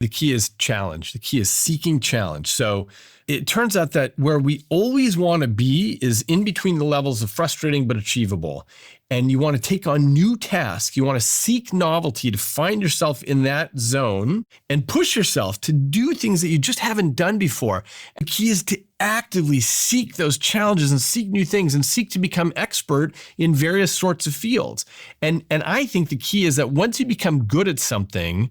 The key is challenge. The key is seeking challenge. So it turns out that where we always want to be is in between the levels of frustrating but achievable. And you want to take on new tasks. You want to seek novelty to find yourself in that zone and push yourself to do things that you just haven't done before. The key is to actively seek those challenges and seek new things and seek to become expert in various sorts of fields. And I think the key is that once you become good at something,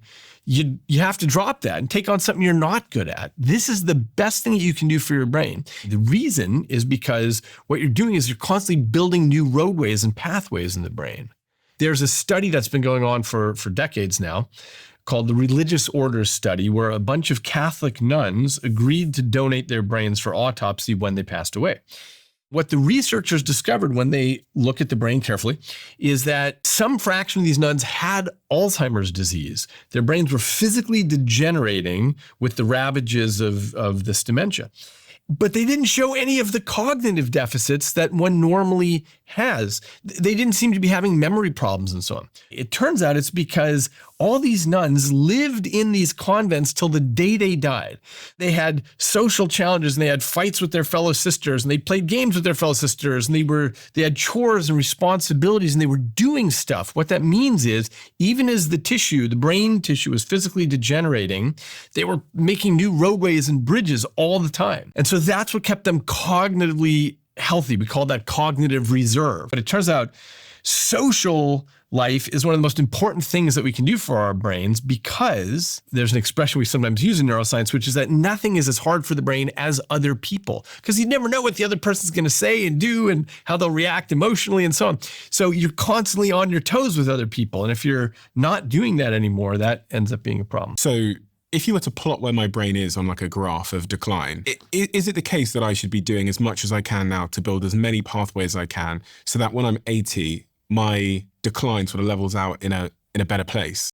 you have to drop that and take on something you're not good at. This is the best thing that you can do for your brain. The reason is because what you're doing is you're constantly building new roadways and pathways in the brain. There's a study that's been going on for decades now called the Religious Orders Study, where a bunch of Catholic nuns agreed to donate their brains for autopsy when they passed away. What the researchers discovered when they look at the brain carefully is that some fraction of these nuns had Alzheimer's disease. Their brains were physically degenerating with the ravages of this dementia. But they didn't show any of the cognitive deficits that one normally has. They didn't seem to be having memory problems and so on. It turns out it's because all these nuns lived in these convents till the day they died. They had social challenges and they had fights with their fellow sisters and they played games with their fellow sisters and they had chores and responsibilities and they were doing stuff. What that means is even as the brain tissue was physically degenerating, they were making new roadways and bridges all the time. And so that's what kept them cognitively healthy. We call that cognitive reserve. But it turns out social life is one of the most important things that we can do for our brains because there's an expression we sometimes use in neuroscience, which is that nothing is as hard for the brain as other people, because you never know what the other person's going to say and do and how they'll react emotionally and so on. So you're constantly on your toes with other people. And if you're not doing that anymore, that ends up being a problem. So if you were to plot where my brain is on like a graph of decline, is it the case that I should be doing as much as I can now to build as many pathways as I can so that when I'm 80, my decline sort of levels out in a better place?